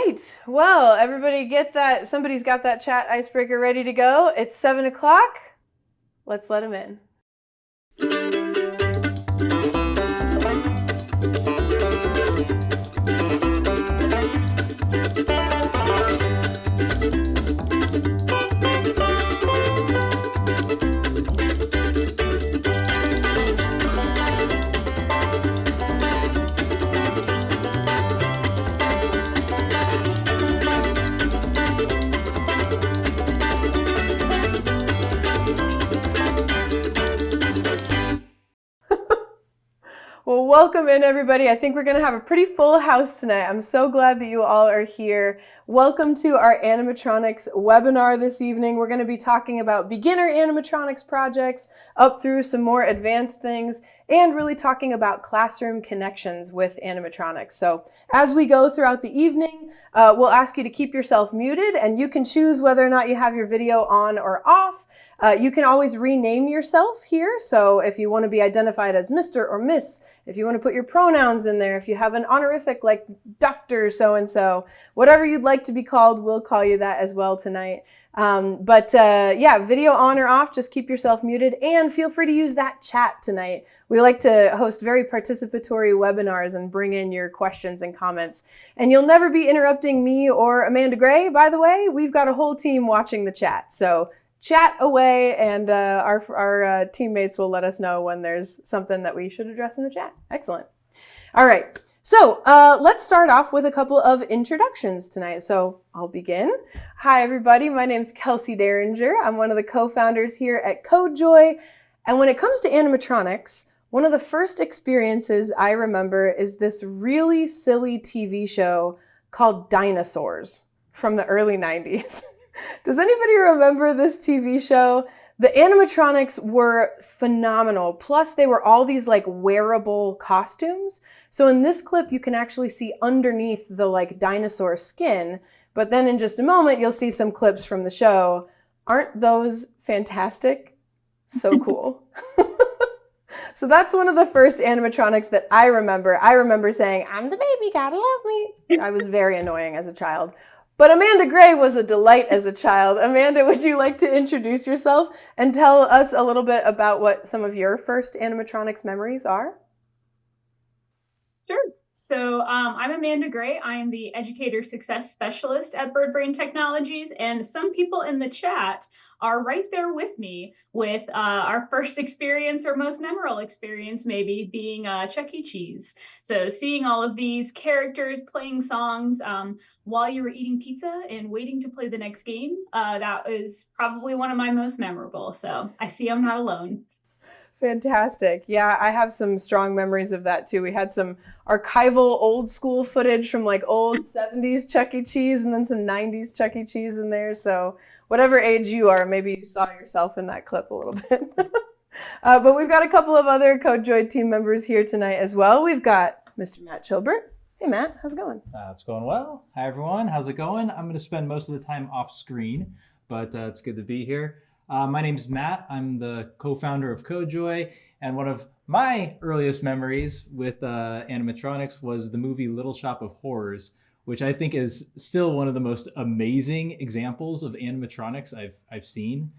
right. Well, everybody get that. Somebody's got that chat icebreaker ready to go. It's 7 o'clock. Let's let them in. Well, welcome in, everybody. I think we're going to have a pretty full house tonight. I'm so glad that you all are here. Welcome to our animatronics webinar this evening. We're going to be talking about beginner animatronics projects up through some more advanced things and really talking about classroom connections with animatronics. So as we go throughout the evening, we'll ask you to keep yourself muted, and you can choose whether or not you have your video on or off. You can always rename yourself here. So if you want to be identified as Mr. or Miss, if you want to put your pronouns in there, if you have an honorific like Dr. so-and-so, whatever you'd like to be called, we'll call you that as well tonight. Yeah, video on or off, just keep yourself muted and feel free to use that chat tonight. We like to host very participatory webinars and bring in your questions and comments. And you'll never be interrupting me or Amanda Gray, by the way. We've got a whole team watching the chat. So chat away, and our teammates will let us know when there's something that we should address in the chat. Excellent. All right. So let's start off with a couple of introductions tonight. So I'll begin. Hi, everybody. My name's Kelsey Derringer. I'm one of the co-founders here at CodeJoy. And when it comes to animatronics, one of the first experiences I remember is this really silly TV show called Dinosaurs from the early 90s. Does anybody remember this TV show? The animatronics were phenomenal. Plus, they were all these like wearable costumes. So in this clip, you can actually see underneath the like dinosaur skin. But then in just a moment, you'll see some clips from the show. Aren't those fantastic? So cool. So that's one of the first animatronics that I remember. I remember saying, "I'm the baby, gotta love me." I was very annoying as a child. But Amanda Gray was a delight as a child. Amanda, would you like to introduce yourself and tell us a little bit about what some of your first animatronics memories are? Sure. So I'm Amanda Gray. I'm the Educator Success Specialist at BirdBrain Technologies, and some people in the chat are right there with me with our first experience or most memorable experience maybe being Chuck E. Cheese. So seeing all of these characters playing songs while you were eating pizza and waiting to play the next game, that is probably one of my most memorable. So I see I'm not alone. Fantastic. Yeah, I have some strong memories of that too. We had some archival old school footage from like old 70s Chuck E. Cheese and then some 90s Chuck E. Cheese in there. So whatever age you are, maybe you saw yourself in that clip a little bit. But we've got a couple of other CodeJoy team members here tonight as well. We've got Mr. Matt Chilbert. Hey, Matt, how's it going? It's going well. Hi, everyone. How's it going? I'm going to spend most of the time off screen, but it's good to be here. My name's Matt. I'm the co-founder of CodeJoy, and one of my earliest memories with animatronics was the movie Little Shop of Horrors, which I think is still one of the most amazing examples of animatronics I've seen.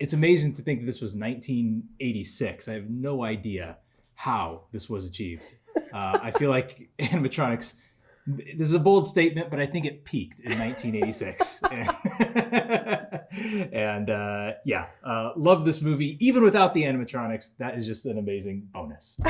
It's amazing to think this was 1986. I have no idea how this was achieved. I feel like animatronics, this is a bold statement, but I think it peaked in 1986. And love this movie. Even without the animatronics, that is just an amazing bonus.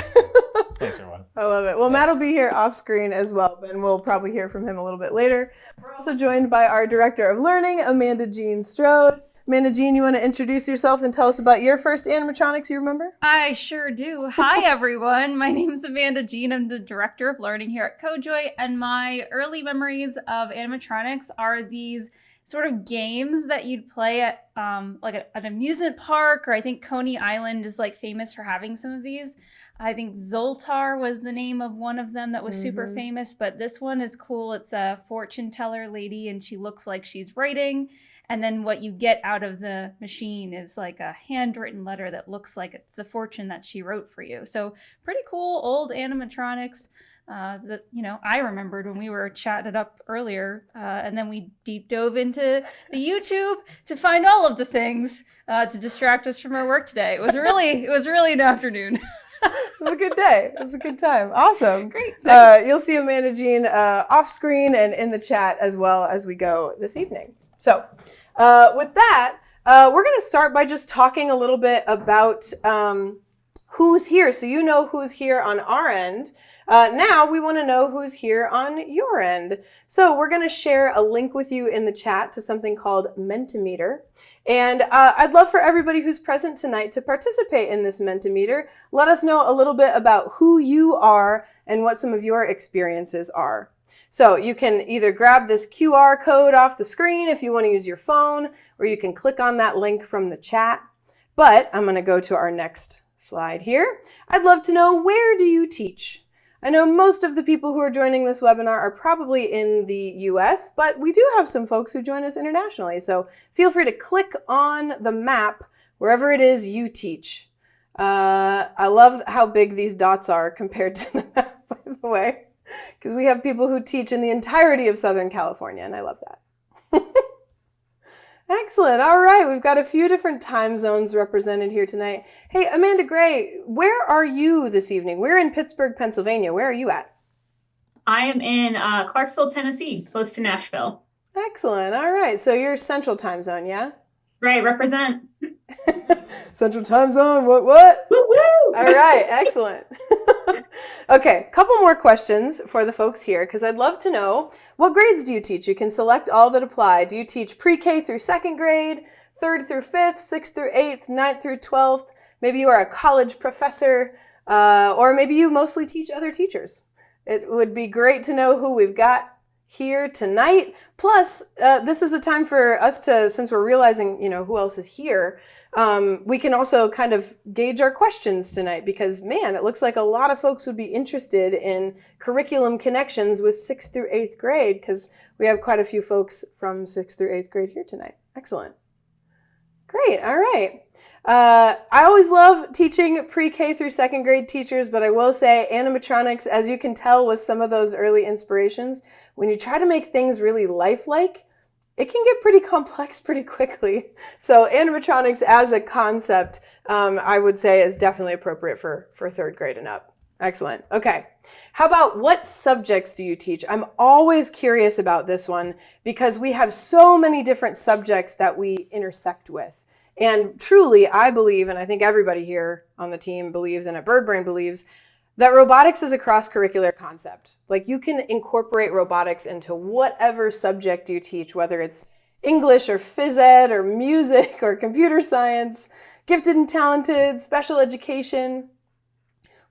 Thanks, everyone. I love it. Well, Matt will be here off screen as well, and we'll probably hear from him a little bit later. We're also joined by our Director of Learning, Amanda Jean Strode. Amanda Jean, you want to introduce yourself and tell us about your first animatronics you remember? I sure do. Hi, everyone. My name is Amanda Jean. I'm the Director of Learning here at CodeJoy, and my early memories of animatronics are these sort of games that you'd play at an amusement park, or I think Coney Island is like famous for having some of these. I think Zoltar was the name of one of them that was super famous, but this one is cool. It's a fortune teller lady, and she looks like she's writing. And then what you get out of the machine is like a handwritten letter that looks like it's the fortune that she wrote for you. So pretty cool old animatronics. that, I remembered when we were chatting it up earlier. And then we deep dove into the YouTube to find all of the things to distract us from our work today. It was really an afternoon. It was a good day. It was a good time. Awesome. Great. Thanks. You'll see Amanda Jean off screen and in the chat as well as we go this evening. So with that, we're going to start by just talking a little bit about who's here. So you know who's here on our end. Now we want to know who's here on your end. So we're going to share a link with you in the chat to something called Mentimeter. And I'd love for everybody who's present tonight to participate in this Mentimeter. Let us know a little bit about who you are and what some of your experiences are. So you can either grab this QR code off the screen if you want to use your phone, or you can click on that link from the chat. But I'm going to go to our next slide here. I'd love to know, where do you teach? I know most of the people who are joining this webinar are probably in the US, but we do have some folks who join us internationally. So feel free to click on the map wherever it is you teach. I love how big these dots are compared to the map, by the way, because we have people who teach in the entirety of Southern California, and I love that. Excellent. All right. We've got a few different time zones represented here tonight. Hey, Amanda Gray, where are you this evening? We're in Pittsburgh, Pennsylvania. Where are you at? I am in Clarksville, Tennessee, close to Nashville. Excellent. All right. So you're Central Time Zone, yeah? Right. Represent. Central Time Zone. What? Woo woo! All right. Excellent. Okay, couple more questions for the folks here, because I'd love to know, what grades do you teach? You can select all that apply. Do you teach pre-K through second grade, third through fifth, sixth through eighth, ninth through 12th? Maybe you are a college professor, or maybe you mostly teach other teachers. It would be great to know who we've got here tonight. Plus, this is a time for us to, since we're realizing, who else is here, we can also kind of gauge our questions tonight, because, man, it looks like a lot of folks would be interested in curriculum connections with 6th through 8th grade, because we have quite a few folks from 6th through 8th grade here tonight. Excellent. Great. All right. I always love teaching pre-K through second grade teachers, but I will say animatronics, as you can tell with some of those early inspirations, when you try to make things really lifelike, it can get pretty complex pretty quickly. So animatronics as a concept, I would say, is definitely appropriate for third grade and up. Excellent. Okay. How about, what subjects do you teach? I'm always curious about this one, because we have so many different subjects that we intersect with. And truly, I believe, and I think everybody here on the team believes, and at BirdBrain believes, that robotics is a cross-curricular concept. Like, you can incorporate robotics into whatever subject you teach, whether it's English or phys ed or music or computer science, gifted and talented, special education,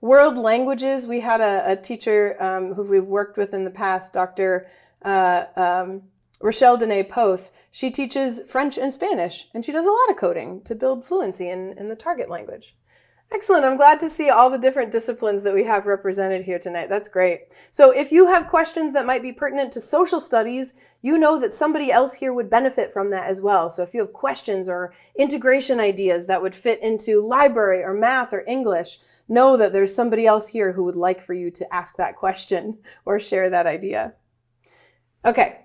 world languages. We had a teacher who we've worked with in the past, Dr. Rochelle Dene Poth. She teaches French and Spanish, and she does a lot of coding to build fluency in the target language. Excellent. I'm glad to see all the different disciplines that we have represented here tonight. That's great. So if you have questions that might be pertinent to social studies, you know that somebody else here would benefit from that as well. So if you have questions or integration ideas that would fit into library or math or English, know that there's somebody else here who would like for you to ask that question or share that idea. Okay.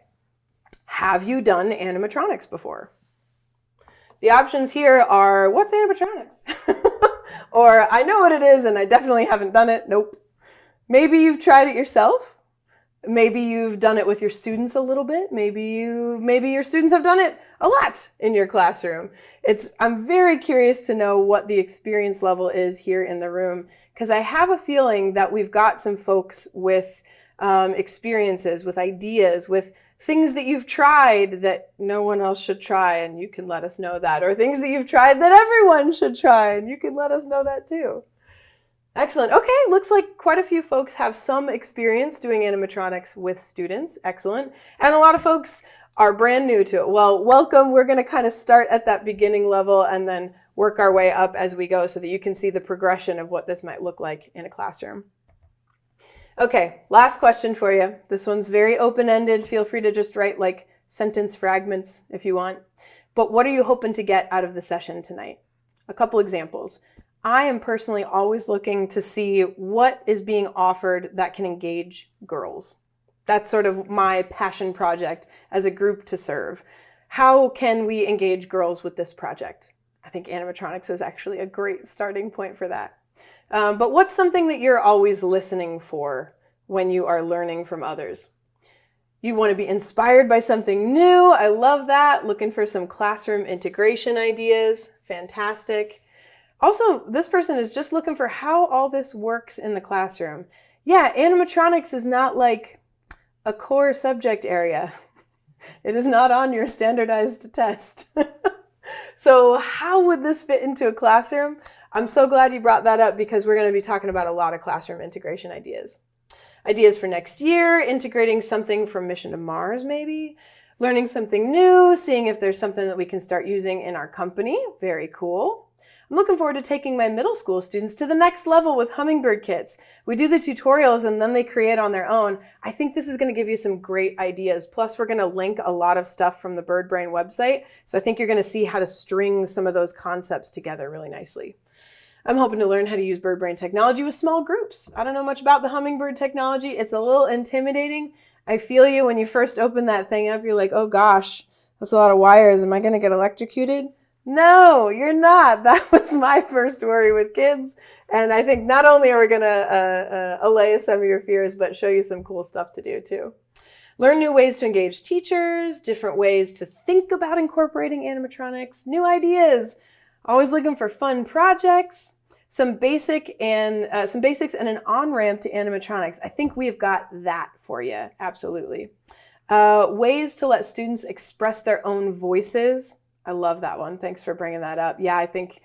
Have you done animatronics before? The options here are, what's animatronics? Or, I know what it is and I definitely haven't done it. Nope. Maybe you've tried it yourself. Maybe you've done it with your students a little bit. Maybe your students have done it a lot in your classroom. I'm very curious to know what the experience level is here in the room, because I have a feeling that we've got some folks with experiences, with ideas, with things that you've tried that no one else should try, and you can let us know that. Or things that you've tried that everyone should try, and you can let us know that too. Excellent. Okay, looks like quite a few folks have some experience doing animatronics with students. Excellent. And a lot of folks are brand new to it. Well, welcome. We're going to kind of start at that beginning level and then work our way up as we go, so that you can see the progression of what this might look like in a classroom. Okay, last question for you. This one's very open-ended. Feel free to just write like sentence fragments if you want. But what are you hoping to get out of the session tonight? A couple examples. I am personally always looking to see what is being offered that can engage girls. That's sort of my passion project as a group to serve. How can we engage girls with this project? I think animatronics is actually a great starting point for that. But what's something that you're always listening for when you are learning from others? You want to be inspired by something new. I love that. Looking for some classroom integration ideas. Fantastic. Also, this person is just looking for how all this works in the classroom. Yeah, animatronics is not like a core subject area. It is not on your standardized test. So how would this fit into a classroom? I'm so glad you brought that up because we're going to be talking about a lot of classroom integration ideas. Ideas for next year, integrating something from Mission to Mars maybe, learning something new, seeing if there's something that we can start using in our company. Very cool. I'm looking forward to taking my middle school students to the next level with Hummingbird kits. We do the tutorials and then they create on their own. I think this is going to give you some great ideas. Plus, we're going to link a lot of stuff from the BirdBrain website. So I think you're going to see how to string some of those concepts together really nicely. I'm hoping to learn how to use BirdBrain technology with small groups. I don't know much about the Hummingbird technology. It's a little intimidating. I feel you when you first open that thing up. You're like, oh gosh, that's a lot of wires. Am I going to get electrocuted? No, you're not. That was my first worry with kids. And I think not only are we going to allay some of your fears, but show you some cool stuff to do too. Learn new ways to engage teachers, different ways to think about incorporating animatronics, new ideas. Always looking for fun projects, some basics and an on-ramp to animatronics. I think we've got that for you. Absolutely. Ways to let students express their own voices. I love that one. Thanks for bringing that up. Yeah, I think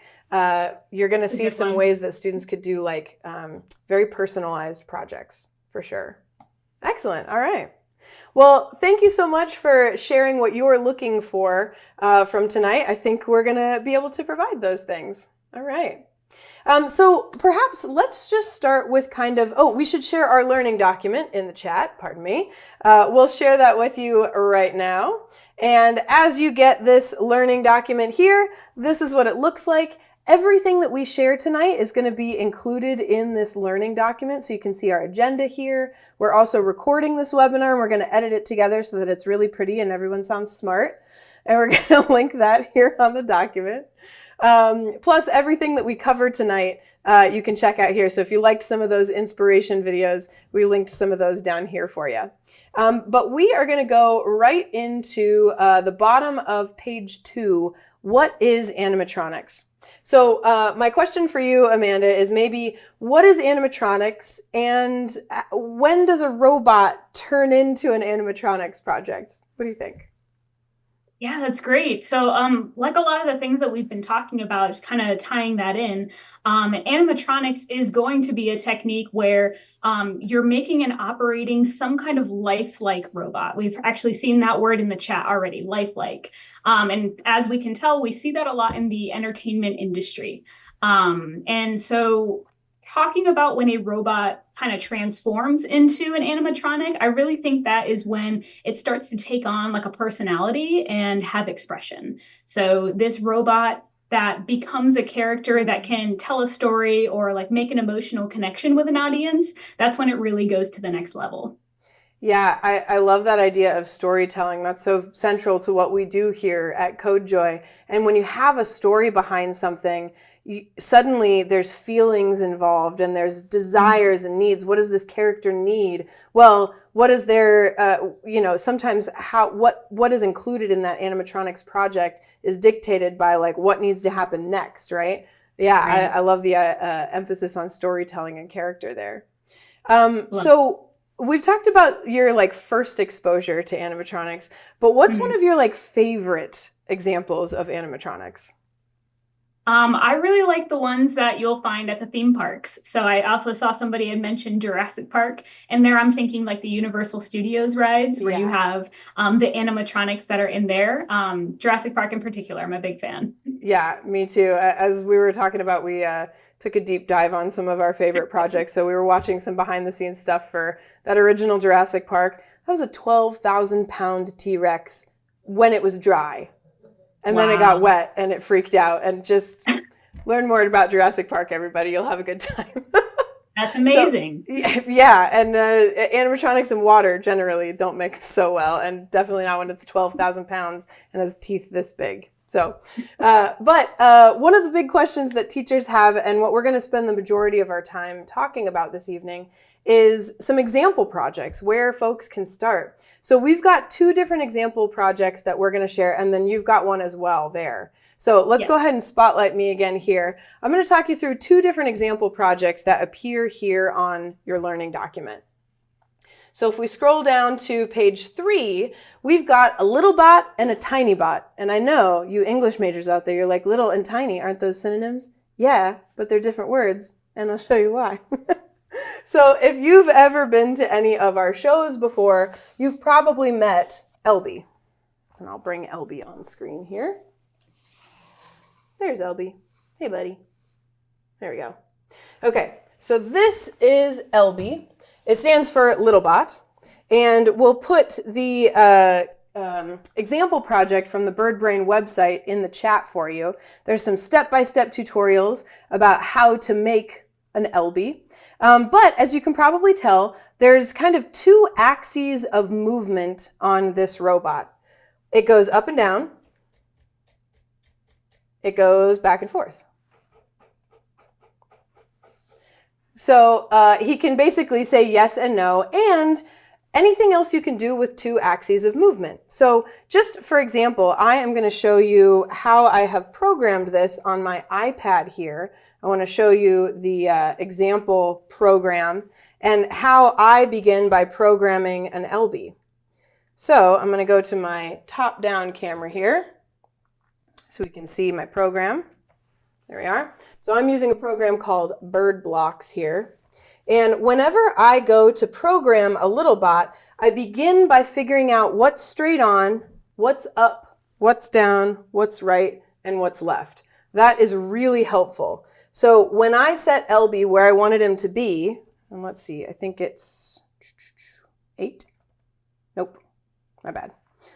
you're going to see some ways that students could do like very personalized projects for sure. Excellent. All right. Well, thank you so much for sharing what you're looking for from tonight. I think we're going to be able to provide those things. All right. So perhaps let's just start with we should share our learning document in the chat. Pardon me. We'll share that with you right now. And as you get this learning document here, this is what it looks like. Everything that we share tonight is going to be included in this learning document, so you can see our agenda here. We're also recording this webinar, and we're going to edit it together so that it's really pretty and everyone sounds smart. And we're going to link that here on the document. Plus, everything that we covered tonight, you can check out here. So if you liked some of those inspiration videos, we linked some of those down here for you. But we are going to go right into the bottom of page 2. What is animatronics? So my question for you, Amanda, is maybe what is animatronics and when does a robot turn into an animatronics project? What do you think? Yeah, that's great. So like a lot of the things that we've been talking about, just kind of tying that in, animatronics is going to be a technique where you're making and operating some kind of lifelike robot. We've actually seen that word in the chat already, lifelike. And as we can tell, we see that a lot in the entertainment industry. And so talking about when a robot kind of transforms into an animatronic, I really think that is when it starts to take on like a personality and have expression. So this robot that becomes a character that can tell a story or like make an emotional connection with an audience, that's when it really goes to the next level. Yeah, I love that idea of storytelling. That's so central to what we do here at CodeJoy. And when you have a story behind something, suddenly there's feelings involved and there's desires and needs. What does this character need? Well, what is their, sometimes what is included in that animatronics project is dictated by like what needs to happen next, right? Yeah, right. I love the emphasis on storytelling and character there. So we've talked about your like first exposure to animatronics, but what's one of your like favorite examples of animatronics? I really like the ones that you'll find at the theme parks. So I also saw somebody had mentioned Jurassic Park, and there I'm thinking like the Universal Studios rides where you have the animatronics that are in there. Jurassic Park in particular, I'm a big fan. Yeah, me too. As we were talking about, we took a deep dive on some of our favorite projects. So we were watching some behind the scenes stuff for that original Jurassic Park. That was a 12,000-pound T-Rex when it was dry. And then it got wet and it freaked out and just Learn more about Jurassic Park, everybody. You'll have a good time. That's amazing. So, yeah, and animatronics and water generally don't mix so well, and definitely not when it's 12,000 pounds and has teeth this big. So, but one of the big questions that teachers have, and what we're going to spend the majority of our time talking about this evening, is some example projects where folks can start. So we've got 2 different example projects that we're going to share, and then you've got one as well there. So let's go ahead and spotlight me again here. I'm going to talk you through 2 different example projects that appear here on your learning document. So if we scroll down to page 3, we've got a little bot and a tiny bot. And I know you English majors out there, you're like, little and tiny, aren't those synonyms? Yeah, but they're different words, and I'll show you why. So if you've ever been to any of our shows before, you've probably met Elby. And I'll bring Elby on screen here. There's Elby. Hey, buddy. There we go. Okay, so this is Elby. It stands for Little Bot. And we'll put the example project from the BirdBrain website in the chat for you. There's some step-by-step tutorials about how to make an Elby. But as you can probably tell, there's kind of 2 axes of movement on this robot. It goes up and down. It goes back and forth. So he can basically say yes and no, and anything else you can do with 2 axes of movement. So just for example, I am going to show you how I have programmed this on my iPad here. I want to show you the example program and how I begin by programming an Elby. So I'm going to go to my top-down camera here so we can see my program. There we are. So I'm using a program called BirdBlocks here. And whenever I go to program a little bot, I begin by figuring out what's straight on, what's up, what's down, what's right, and what's left. That is really helpful. So when I set Elby where I wanted him to be, and let's see, I think it's 8. Nope, my bad.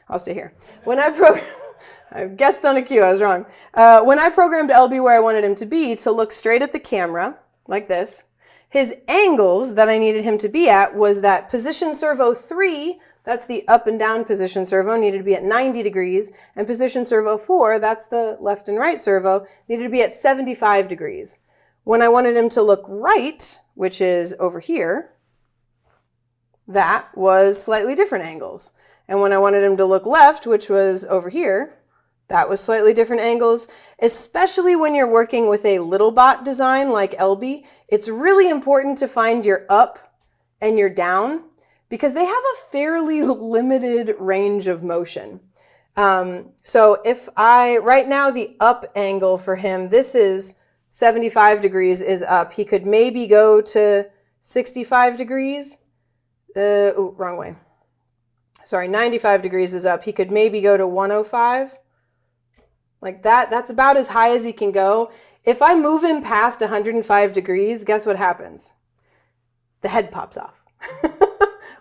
I'll stay here. When I guessed on a cue, I was wrong. When I programmed Elby where I wanted him to be, to look straight at the camera, like this, his angles that I needed him to be at was that position servo 3, that's the up and down position servo, needed to be at 90 degrees, and position servo 4, that's the left and right servo, needed to be at 75 degrees. When I wanted him to look right, which is over here, that was slightly different angles. And when I wanted him to look left, which was over here, that was slightly different angles. Especially when you're working with a little bot design like Elby, it's really important to find your up and your down because they have a fairly limited range of motion. So if right now the up angle for him, this is 75 degrees is up. He could maybe go to 65 degrees. Oh, wrong way. Sorry, 95 degrees is up. He could maybe go to 105. Like that, that's about as high as he can go. If I move him past 105 degrees, guess what happens? The head pops off.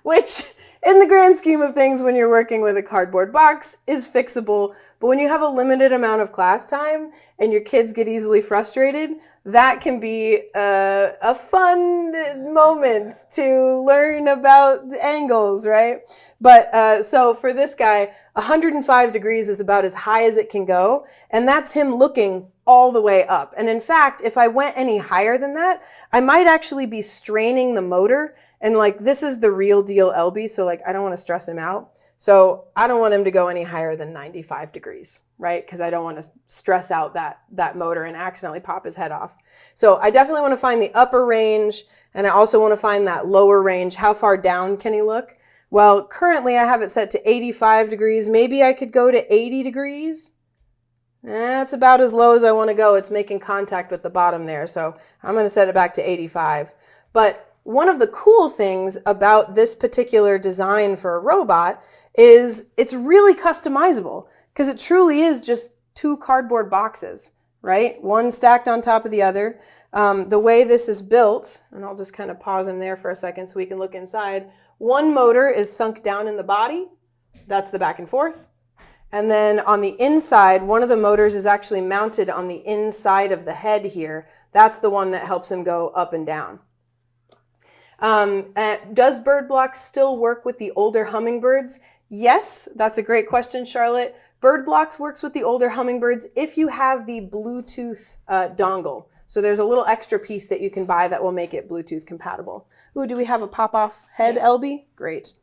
Which, in the grand scheme of things, when you're working with a cardboard box, is fixable. But when you have a limited amount of class time and your kids get easily frustrated, that can be a fun moment to learn about the angles, right? But so for this guy, 105 degrees is about as high as it can go, and that's him looking all the way up. And in fact, if I went any higher than that, I might actually be straining the motor. And like, this is the real deal Elby, so like, I don't want to stress him out. So I don't want him to go any higher than 95 degrees, right? Because I don't want to stress out that motor and accidentally pop his head off. So I definitely want to find the upper range, and I also want to find that lower range. How far down can he look? Well, currently I have it set to 85 degrees. Maybe I could go to 80 degrees. That's about as low as I want to go. It's making contact with the bottom there, so I'm going to set it back to 85. But one of the cool things about this particular design for a robot is it's really customizable because it truly is just 2 cardboard boxes, right? One stacked on top of the other. The way this is built, and I'll just kind of pause in there for a second so we can look inside. One motor is sunk down in the body. That's the back and forth. And then on the inside, one of the motors is actually mounted on the inside of the head here. That's the one that helps him go up and down. Does BirdBlox still work with the older hummingbirds? Yes, that's a great question, Charlotte. BirdBlox works with the older hummingbirds if you have the Bluetooth dongle. So there's a little extra piece that you can buy that will make it Bluetooth compatible. Ooh, do we have a pop-off head, LB? Great.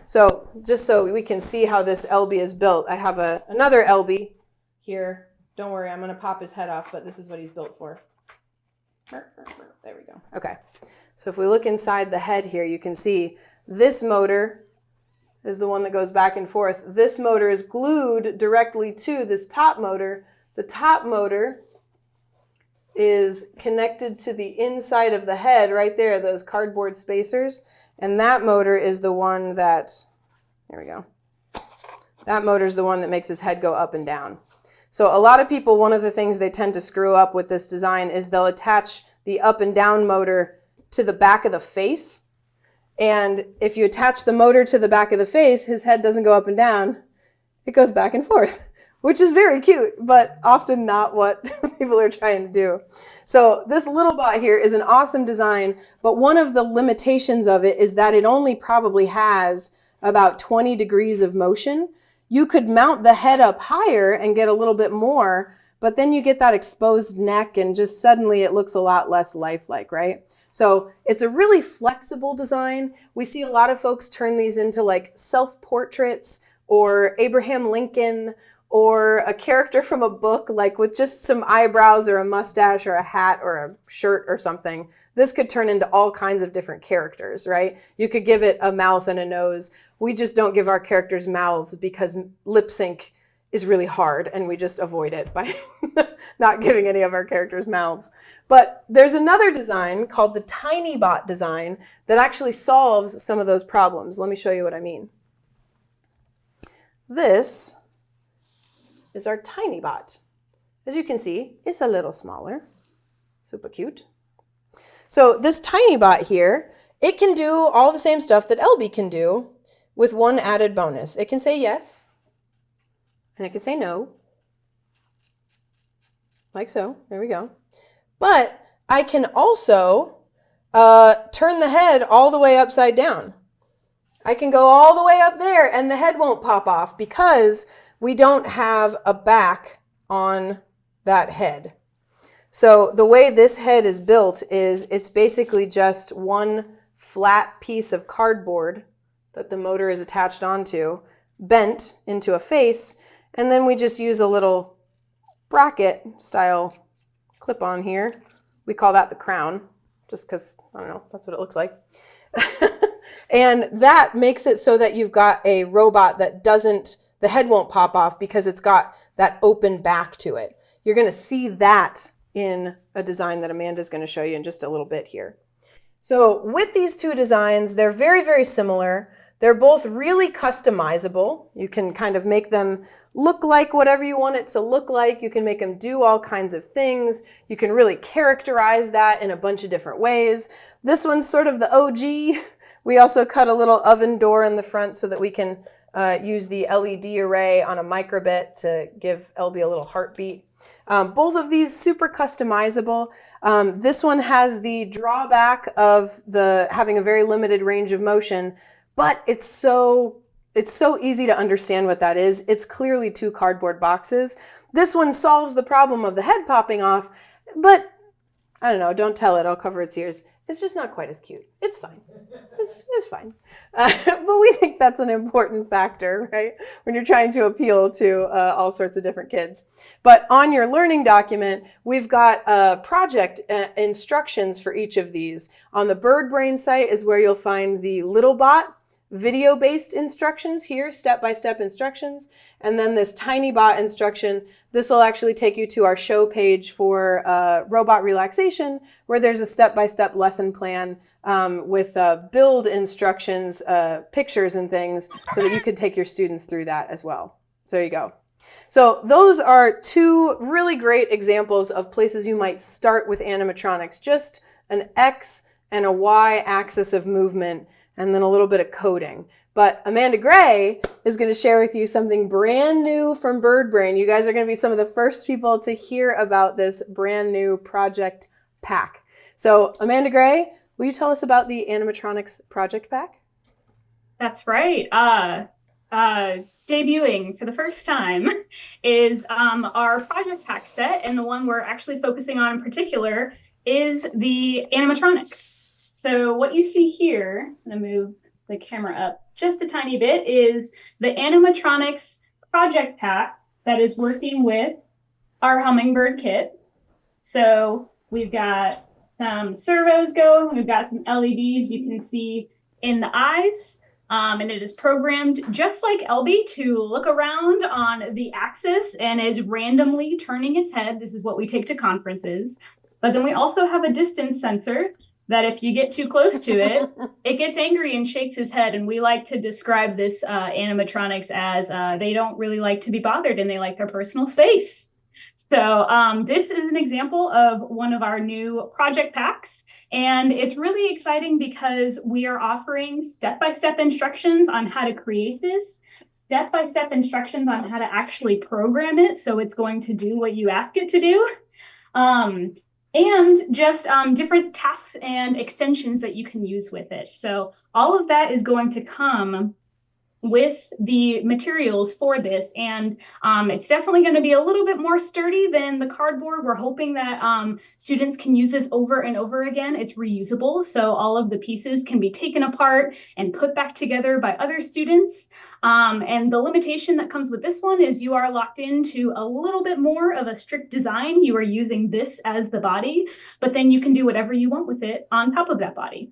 So just so we can see how this LB is built, I have another LB here. Don't worry, I'm going to pop his head off, but this is what he's built for. There we go. Okay. So if we look inside the head here, you can see this motor is the one that goes back and forth. This motor is glued directly to this top motor. The top motor is connected to the inside of the head right there, those cardboard spacers. And that motor is the one that, there we go. That motor is the one that makes his head go up and down. So a lot of people, one of the things they tend to screw up with this design is they'll attach the up and down motor to the back of the face. And if you attach the motor to the back of the face, his head doesn't go up and down. It goes back and forth, which is very cute, but often not what people are trying to do. So this little bot here is an awesome design, but one of the limitations of it is that it only probably has about 20 degrees of motion. You could mount the head up higher and get a little bit more, but then you get that exposed neck and just suddenly it looks a lot less lifelike, right? So it's a really flexible design. We see a lot of folks turn these into like self-portraits or Abraham Lincoln or a character from a book, like with just some eyebrows or a mustache or a hat or a shirt or something. This could turn into all kinds of different characters, right? You could give it a mouth and a nose. We just don't give our characters mouths because lip sync is really hard and we just avoid it by not giving any of our characters mouths. But there's another design called the TinyBot design that actually solves some of those problems. Let me show you what I mean. This is our TinyBot. As you can see, it's a little smaller. Super cute. So this TinyBot here, it can do all the same stuff that LB can do with one added bonus. It can say yes, and it can say no, like so. There we go. But I can also turn the head all the way upside down. I can go all the way up there and the head won't pop off because we don't have a back on that head. So the way this head is built is it's basically just one flat piece of cardboard that the motor is attached onto, bent into a face, and then we just use a little bracket style clip on here. We call that the crown, just because, I don't know, that's what it looks like. And that makes it so that you've got a robot that the head won't pop off because it's got that open back to it. You're going to see that in a design that Amanda's going to show you in just a little bit here. So with these two designs, they're very, very similar. They're both really customizable. You can kind of make them look like whatever you want it to look like. You can make them do all kinds of things. You can really characterize that in a bunch of different ways. This one's sort of the OG. We also cut a little oven door in the front so that we can use the LED array on a microbit to give LB a little heartbeat. Both of these super customizable. This one has the drawback of having a very limited range of motion, but it's so easy to understand what that is. It's clearly two cardboard boxes. This one solves the problem of the head popping off, but I don't know, don't tell it, I'll cover its ears. It's just not quite as cute. It's fine. It's fine. But we think that's an important factor, right? When you're trying to appeal to all sorts of different kids. But on your learning document, we've got project instructions for each of these. On the BirdBrain site is where you'll find the LittleBot video-based instructions here, step-by-step instructions. And then this TinyBot instruction, this will actually take you to our show page for robot relaxation, where there's a step-by-step lesson plan with build instructions, pictures and things, so that you could take your students through that as well. So there you go. So those are two really great examples of places you might start with animatronics, just an X and a Y axis of movement, and then a little bit of coding. But Amanda Gray is going to share with you something brand new from BirdBrain. You guys are going to be some of the first people to hear about this brand new project pack. So Amanda Gray, will you tell us about the Animatronics project pack? That's right. Debuting for the first time is our project pack set, and the one we're actually focusing on in particular is the animatronics. So what you see here, I'm going to move the camera up just a tiny bit, is the animatronics project pack that is working with our Hummingbird kit. So we've got some servos going, we've got some LEDs you can see in the eyes. And it is programmed just like Elby to look around on the axis and is randomly turning its head. This is what we take to conferences. But then we also have a distance sensor that if you get too close to it, it gets angry and shakes his head. And we like to describe this animatronics as they don't really like to be bothered and they like their personal space. So this is an example of one of our new project packs. And it's really exciting because we are offering step-by-step instructions on how to create this, step-by-step instructions on how to actually program it so it's going to do what you ask it to do, and just different tasks and extensions that you can use with it. So all of that is going to come with the materials for this, and it's definitely going to be a little bit more sturdy than the cardboard. We're hoping that students can use this over and over again. It's reusable, so all of the pieces can be taken apart and put back together by other students. And the limitation that comes with this one is you are locked into a little bit more of a strict design. You are using this as the body, but then you can do whatever you want with it on top of that body.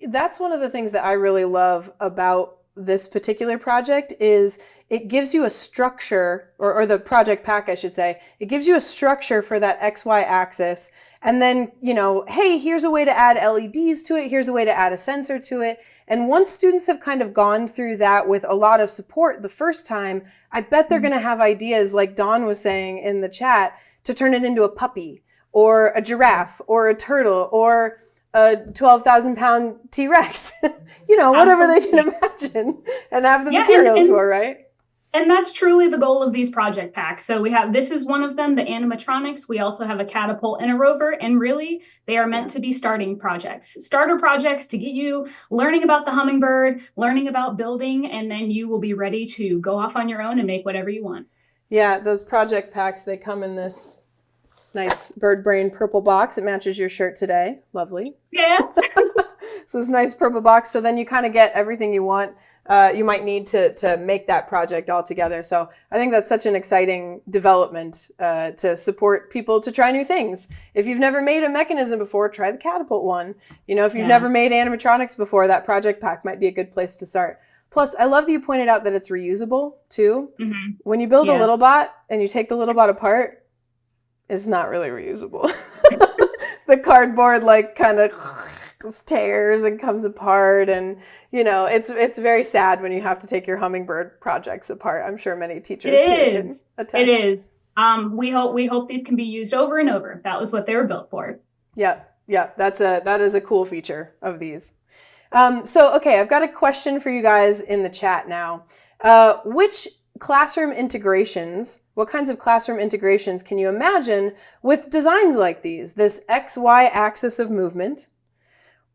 That's one of the things that I really love about this particular project is it gives you a structure, or the project pack, I should say. It gives you a structure for that XY axis. And then, you know, hey, here's a way to add LEDs to it. Here's a way to add a sensor to it. And once students have kind of gone through that with a lot of support the first time, I bet they're going to have ideas, like Dawn was saying in the chat, to turn it into a puppy or a giraffe or a turtle or a 12,000-pound T-Rex, you know, whatever Absolutely. They can imagine and have the materials for, right? And that's truly the goal of these project packs. So we have, this is one of them, the animatronics. We also have a catapult and a rover, and really they are meant to be starter projects to get you learning about the hummingbird, learning about building, and then you will be ready to go off on your own and make whatever you want. Yeah, those project packs, they come in this nice BirdBrain purple box. It matches your shirt today. Lovely. Yeah. So it's a nice purple box. So then you kind of get everything you want. You might need to make that project all together. So I think that's such an exciting development to support people to try new things. If you've never made a mechanism before, try the catapult one. You know, if you've never made animatronics before, that project pack might be a good place to start. Plus, I love that you pointed out that it's reusable too. Mm-hmm. When you build a little bot and you take the little bot apart, it's not really reusable. The cardboard like kind of tears and comes apart, and you know it's very sad when you have to take your hummingbird projects apart. I'm sure many teachers can attest. It is. We hope these can be used over and over. That was what they were built for. Yeah. That is a cool feature of these. So okay, I've got a question for you guys in the chat now. Which classroom integrations, what kinds of classroom integrations can you imagine with designs like these, this XY axis of movement?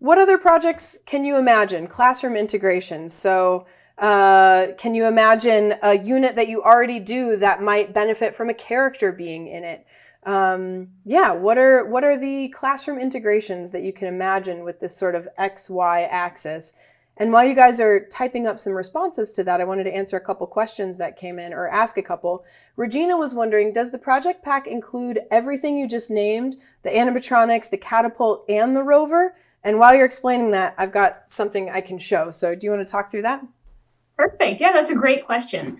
What other projects can you imagine? Classroom integrations. So can you imagine a unit that you already do that might benefit from a character being in it? What are the classroom integrations that you can imagine with this sort of XY axis? And while you guys are typing up some responses to that, I wanted to answer a couple questions that came in, or ask a couple. Regina was wondering, does the project pack include everything you just named, the animatronics, the catapult, and the rover? And while you're explaining that, I've got something I can show. So do you want to talk through that? Perfect. Yeah, that's a great question.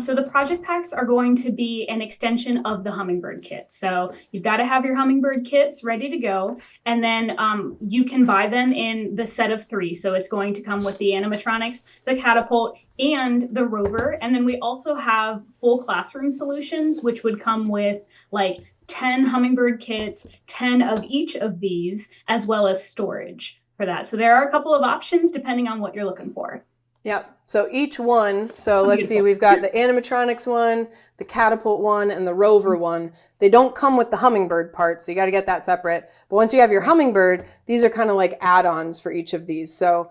So the project packs are going to be an extension of the Hummingbird kit. So you've got to have your Hummingbird kits ready to go. And then you can buy them in the set of 3. So it's going to come with the animatronics, the catapult, and the rover. And then we also have full classroom solutions, which would come with like 10 Hummingbird kits, 10 of each of these, as well as storage for that. So there are a couple of options depending on what you're looking for. Yep. So each one, so let's see, we've got the animatronics one, the catapult one, and the rover one. They don't come with the hummingbird part, so you got to get that separate. But once you have your hummingbird, these are kind of like add-ons for each of these. So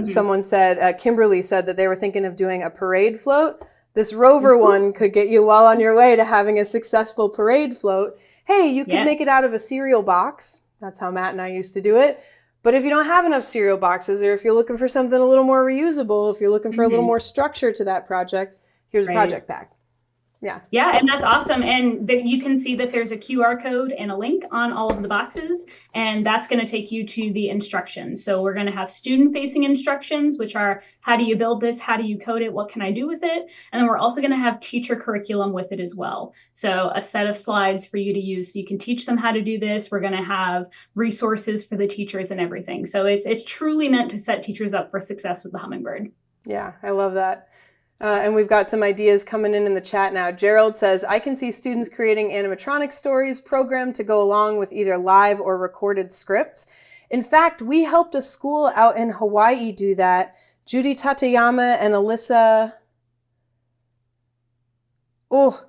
someone said, Kimberly said that they were thinking of doing a parade float. This rover one could get you well on your way to having a successful parade float. Hey, you could make it out of a cereal box. That's how Matt and I used to do it. But if you don't have enough cereal boxes, or if you're looking for something a little more reusable, if you're looking for a little more structure to that project, here's a project pack. Yeah. Yeah, and that's awesome. And you can see that there's a QR code and a link on all of the boxes, and that's going to take you to the instructions. So we're going to have student-facing instructions, which are how do you build this? How do you code it? What can I do with it? And then we're also going to have teacher curriculum with it as well. So a set of slides for you to use so you can teach them how to do this. We're going to have resources for the teachers and everything. So it's truly meant to set teachers up for success with the Hummingbird. Yeah, I love that. And we've got some ideas coming in the chat now. Gerald says, I can see students creating animatronic stories programmed to go along with either live or recorded scripts. In fact, we helped a school out in Hawaii do that. Judy Tateyama and Alyssa. Oh,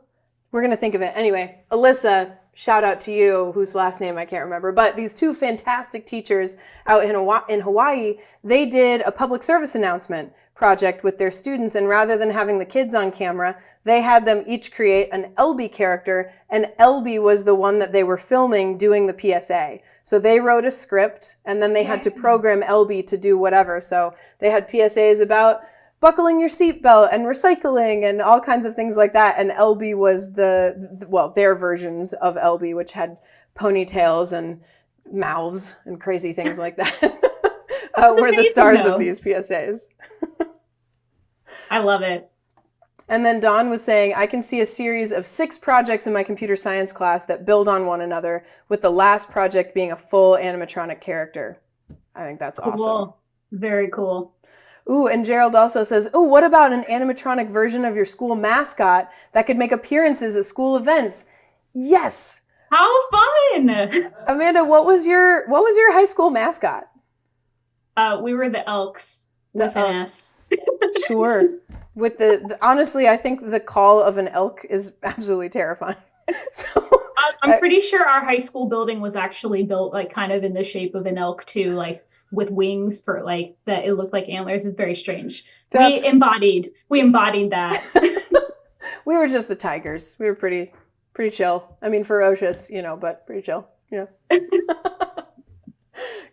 we're going to think of it. Anyway, Alyssa, shout out to you, whose last name I can't remember. But these two fantastic teachers out in Hawaii, they did a public service announcement project with their students, and rather than having the kids on camera, they had them each create an LB character, and LB was the one that they were filming doing the PSA. So they wrote a script, and then they had to program LB to do whatever. So they had PSAs about buckling your seatbelt and recycling and all kinds of things like that, and LB was their versions of LB, which had ponytails and mouths and crazy things like that. Were the stars of these PSAs. I love it. And then Dawn was saying, I can see a series of 6 projects in my computer science class that build on one another, with the last project being a full animatronic character. I think that's awesome. Very cool. Ooh, and Gerald also says, oh, what about an animatronic version of your school mascot that could make appearances at school events? Yes. How fun. Amanda, what was your high school mascot? We were the Elks with an S. Sure. With the honestly, I think the call of an elk is absolutely terrifying. So I'm pretty sure our high school building was actually built like kind of in the shape of an elk too, like with wings for like that. It looked like antlers. It's very strange. We embodied that. We were just the tigers. We were pretty chill. I mean, ferocious, but pretty chill. Yeah.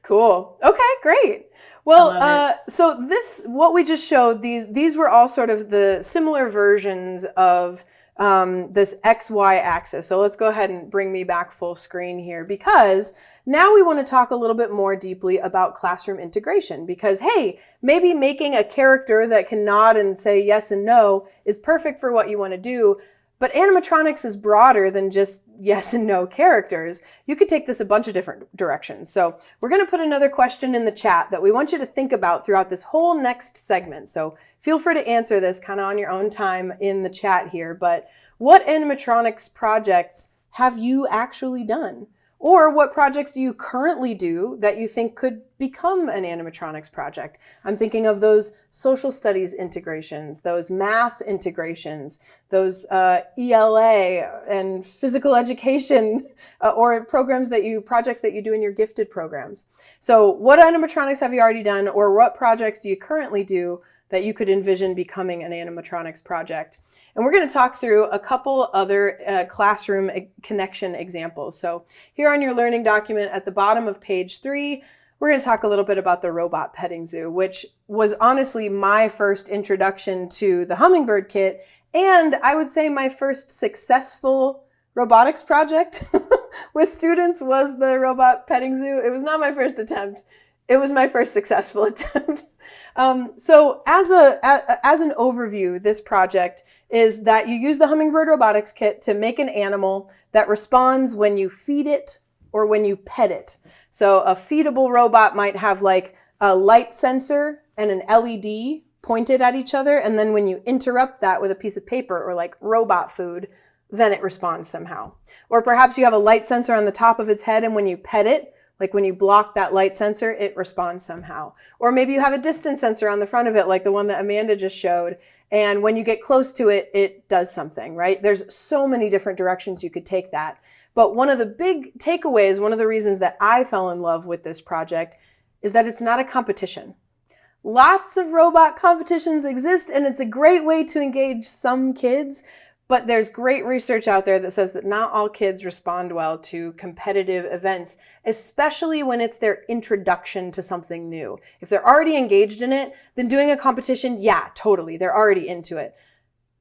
Cool. Okay, great. Well, so what we just showed, these were all sort of the similar versions of this XY axis. So let's go ahead and bring me back full screen here, because now we want to talk a little bit more deeply about classroom integration, because, hey, maybe making a character that can nod and say yes and no is perfect for what you want to do. But animatronics is broader than just yes and no characters. You could take this a bunch of different directions. So we're going to put another question in the chat that we want you to think about throughout this whole next segment. So feel free to answer this kind of on your own time in the chat here. But what animatronics projects have you actually done? Or what projects do you currently do that you think could become an animatronics project? I'm thinking of those social studies integrations, those math integrations, those ELA and physical education or projects that you do in your gifted programs. So what animatronics have you already done, or what projects do you currently do that you could envision becoming an animatronics project? And we're going to talk through a couple other classroom connection examples. So here on your learning document at the bottom of page 3, we're going to talk a little bit about the robot petting zoo, which was honestly my first introduction to the Hummingbird Kit, and I would say my first successful robotics project with students was the robot petting zoo. It was not my first attempt. It was my first successful attempt. So as an overview, this project is that you use the Hummingbird Robotics Kit to make an animal that responds when you feed it or when you pet it. So a feedable robot might have like a light sensor and an LED pointed at each other, and then when you interrupt that with a piece of paper or like robot food, then it responds somehow. Or perhaps you have a light sensor on the top of its head, and when you pet it, Like when you block that light sensor, it responds somehow. Or maybe you have a distance sensor on the front of it, like the one that Amanda just showed. And when you get close to it, it does something, right? There's so many different directions you could take that. But one of the big takeaways, one of the reasons that I fell in love with this project is that it's not a competition. Lots of robot competitions exist, and it's a great way to engage some kids, but there's great research out there that says that not all kids respond well to competitive events, especially when it's their introduction to something new. If they're already engaged in it, then doing a competition, yeah, totally, they're already into it.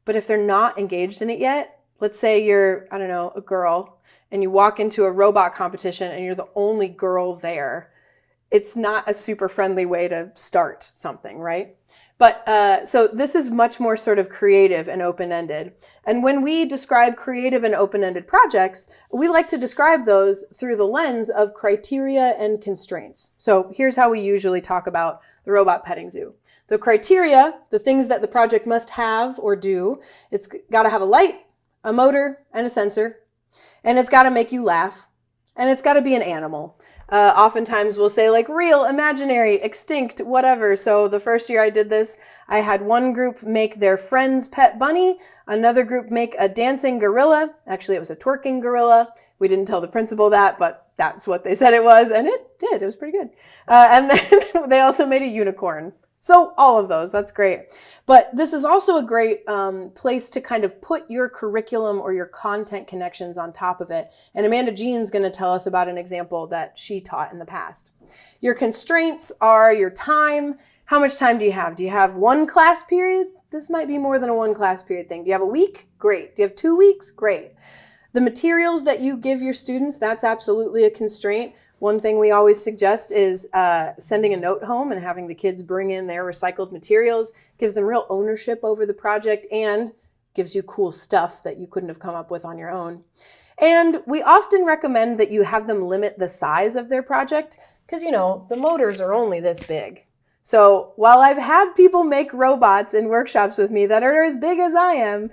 But if they're not engaged in it yet, let's say you're, I don't know, a girl, and you walk into a robot competition and you're the only girl there, it's not a super friendly way to start something, right? But so this is much more sort of creative and open-ended. And when we describe creative and open-ended projects, we like to describe those through the lens of criteria and constraints. So here's how we usually talk about the robot petting zoo. The criteria, the things that the project must have or do, it's got to have a light, a motor, and a sensor. And it's got to make you laugh. And it's got to be an animal. Oftentimes we'll say like real, imaginary, extinct, whatever. So the first year I did this, I had one group make their friend's pet bunny, another group make a dancing gorilla. Actually, it was a twerking gorilla. We didn't tell the principal that, but that's what they said it was, and it did. It was pretty good. And then they also made a unicorn. So all of those, that's great. But this is also a great place to kind of put your curriculum or your content connections on top of it. And Amanda Jean's going to tell us about an example that she taught in the past. Your constraints are your time. How much time do you have? Do you have one class period? This might be more than a one class period thing. Do you have a week? Great. Do you have 2 weeks? Great. The materials that you give your students, that's absolutely a constraint. One thing we always suggest is sending a note home and having the kids bring in their recycled materials. Gives them real ownership over the project and gives you cool stuff that you couldn't have come up with on your own. And we often recommend that you have them limit the size of their project because, you know, the motors are only this big. So while I've had people make robots in workshops with me that are as big as I am,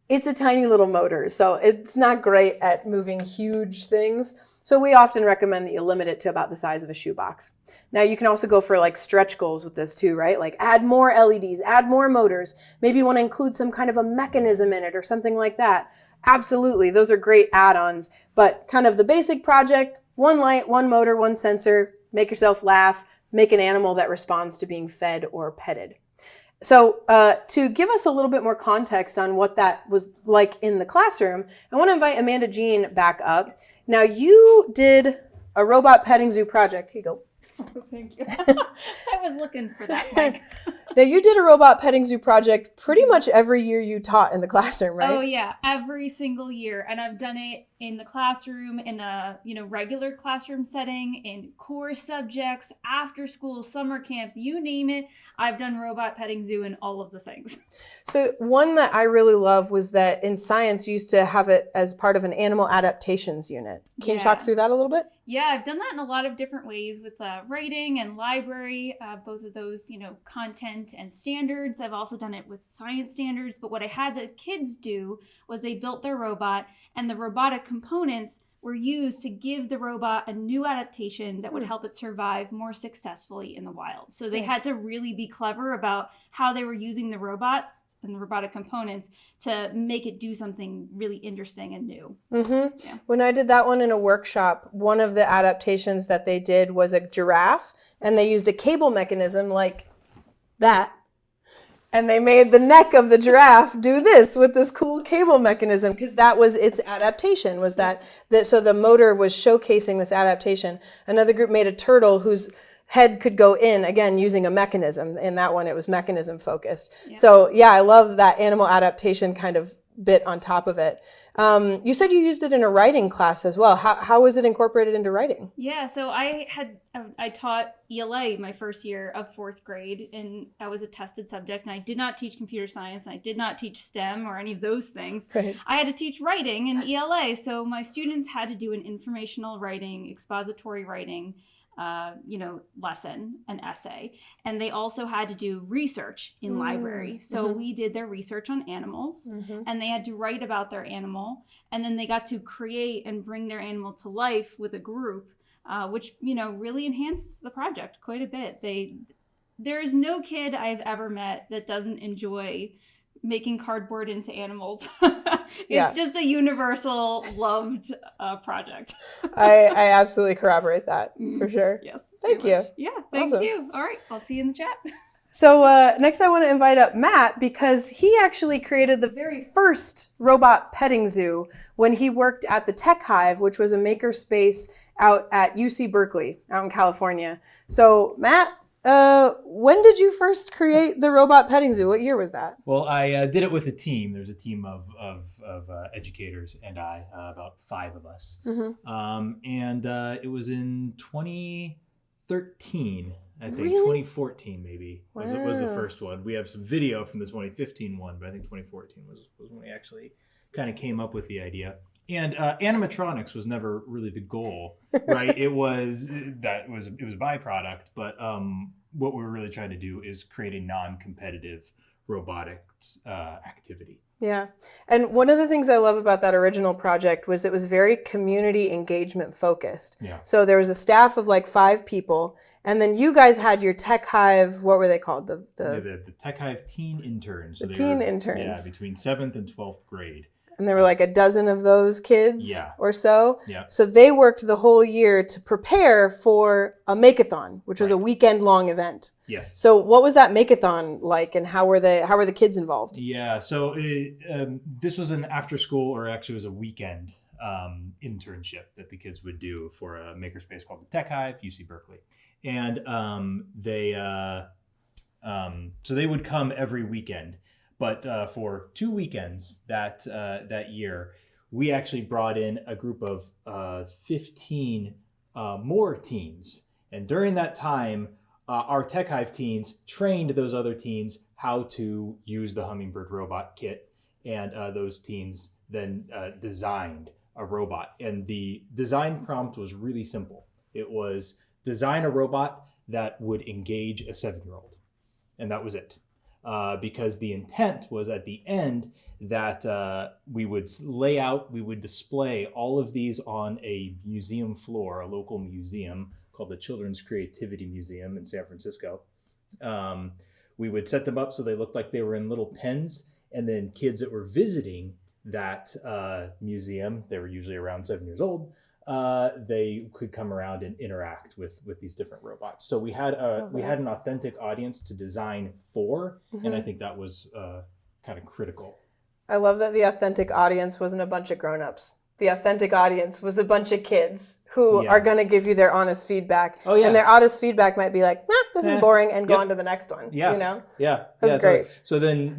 it's a tiny little motor. So it's not great at moving huge things. So we often recommend that you limit it to about the size of a shoebox. Now you can also go for like stretch goals with this too, right? Like add more LEDs, add more motors. Maybe you want to include some kind of a mechanism in it or something like that. Absolutely, those are great add-ons. But kind of the basic project, one light, one motor, one sensor, make yourself laugh, make an animal that responds to being fed or petted. So to give us a little bit more context on what that was like in the classroom, I want to invite Amanda Jean back up. Now you did a robot petting zoo project. Here you go. Oh, thank you. I was looking for that mic. Now you did a robot petting zoo project pretty much every year you taught in the classroom, right? Oh yeah, every single year. And I've done it in the classroom, in a regular classroom setting, in core subjects, after school, summer camps, you name it. I've done robot petting zoo and all of the things. So one that I really love was that in science you used to have it as part of an animal adaptations unit. Can you talk through that a little bit? Yeah, I've done that in a lot of different ways with writing and library, both of those, content and standards. I've also done it with science standards. But what I had the kids do was they built their robot, and the robotic components were used to give the robot a new adaptation that would help it survive more successfully in the wild. So they had to really be clever about how they were using the robots and the robotic components to make it do something really interesting and new. Mm-hmm. Yeah. When I did that one in a workshop, one of the adaptations that they did was a giraffe, and they used a cable mechanism like that. And they made the neck of the giraffe do this with this cool cable mechanism because that was its adaptation, was that so the motor was showcasing this adaptation. Another group made a turtle whose head could go in, again, using a mechanism. In that one, it was mechanism focused. Yeah. So yeah, I love that animal adaptation kind of bit on top of it. You said you used it in a writing class as well. How was it incorporated into writing? Yeah, so I taught ELA my first year of 4th grade, and I was a tested subject, and I did not teach computer science, and I did not teach STEM or any of those things. Right. I had to teach writing in ELA, so my students had to do an informational writing, expository writing, lesson, an essay. And they also had to do research in library. So we did their research on animals, and they had to write about their animal. And then they got to create and bring their animal to life with a group which, really enhanced the project quite a bit. There is no kid I've ever met that doesn't enjoy making cardboard into animals. It's just a universal loved project. I absolutely corroborate that for sure. Yes. Thank you. Yeah, thank Awesome. you. All right, I'll see you in the chat. So next I want to invite up Matt because he actually created the very first robot petting zoo when he worked at the Tech Hive, which was a makerspace out at UC Berkeley out in California. So Matt, when did you first create the robot petting zoo? What year was that? Well, I did it with a team. There's a team of educators and about 5 of us. And it was in 2013. I think Really? 2014 maybe was the Wow. first one. We have some video from the 2015 one, but I think 2014 was when we actually kind of came up with the idea. And animatronics was never really the goal, right? it was a byproduct, but what we were really trying to do is create a non-competitive robotics activity. Yeah. And one of the things I love about that original project was it was very community engagement focused. Yeah. So there was a staff of like 5 people, and then you guys had your Tech Hive, what were they called? The Tech Hive teen interns. The they teen were, interns. Yeah, between 7th and 12th grade. And there were like a dozen of those kids Yeah. or so. Yeah. So they worked the whole year to prepare for a make-a-thon, which was a Right. weekend-long event. Yes. So what was that make-a-thon like, and how were the kids involved? Yeah, so this was an after school, or actually it was a weekend internship that the kids would do for a makerspace called the Tech Hive, UC Berkeley. And so they would come every weekend. But for 2 weekends that year, we actually brought in a group of 15 more teens. And during that time, our Tech Hive teens trained those other teens how to use the Hummingbird Robot Kit. And those teens then designed a robot. And the design prompt was really simple. It was design a robot that would engage a 7-year-old. And that was it. Because the intent was at the end that we would display all of these on a museum floor, a local museum called the Children's Creativity Museum in San Francisco. We would set them up so they looked like they were in little pens, and then kids that were visiting that museum, they were usually around 7 years old, they could come around and interact with these different robots. So we had an authentic audience to design for, and I think that was kind of critical. I love that the authentic audience wasn't a bunch of grown-ups. The authentic audience was a bunch of kids who are going to give you their honest feedback. Oh, yeah. And their honest feedback might be like, nah, this is boring, and go on to the next one. Yeah. You know? Yeah. That's great. So then,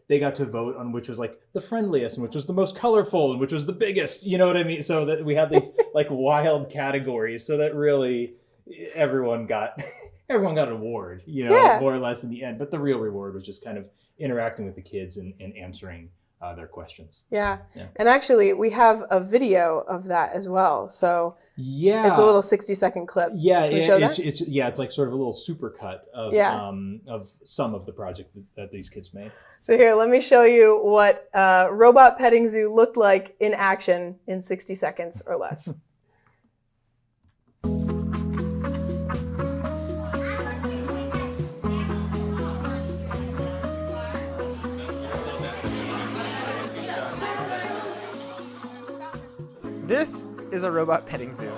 they got to vote on which was like the friendliest and which was the most colorful and which was the biggest, you know what I mean? So that we had these like wild categories so that really everyone got an award, more or less in the end. But the real reward was just kind of interacting with the kids and answering their questions. Yeah. And actually, we have a video of that as well. So it's a little 60-second clip. Yeah, Can we show that? It's like sort of a little supercut of some of the project that these kids made. So here, let me show you what Robot Petting Zoo looked like in action in 60 seconds or less. This is a robot petting zoo.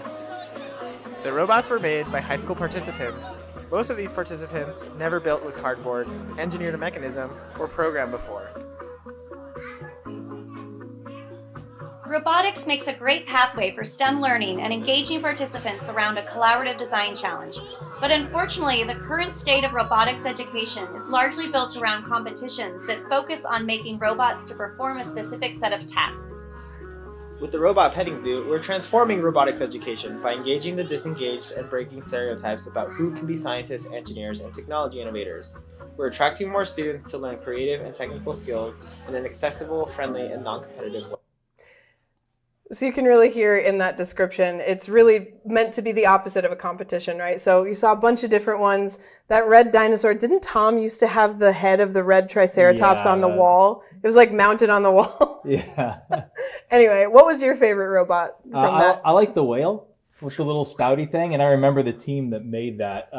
The robots were made by high school participants. Most of these participants never built with cardboard, engineered a mechanism, or programmed before. Robotics makes a great pathway for STEM learning and engaging participants around a collaborative design challenge. But unfortunately, the current state of robotics education is largely built around competitions that focus on making robots to perform a specific set of tasks. With the Robot Petting Zoo, we're transforming robotics education by engaging the disengaged and breaking stereotypes about who can be scientists, engineers, and technology innovators. We're attracting more students to learn creative and technical skills in an accessible, friendly, and non-competitive way. So you can really hear in that description, it's really meant to be the opposite of a competition, right? So you saw a bunch of different ones. That red dinosaur, didn't Tom used to have the head of the red triceratops on the wall? It was like mounted on the wall. Yeah. Anyway, what was your favorite robot from that? I like the whale. with the little spouty thing. And I remember the team that made that.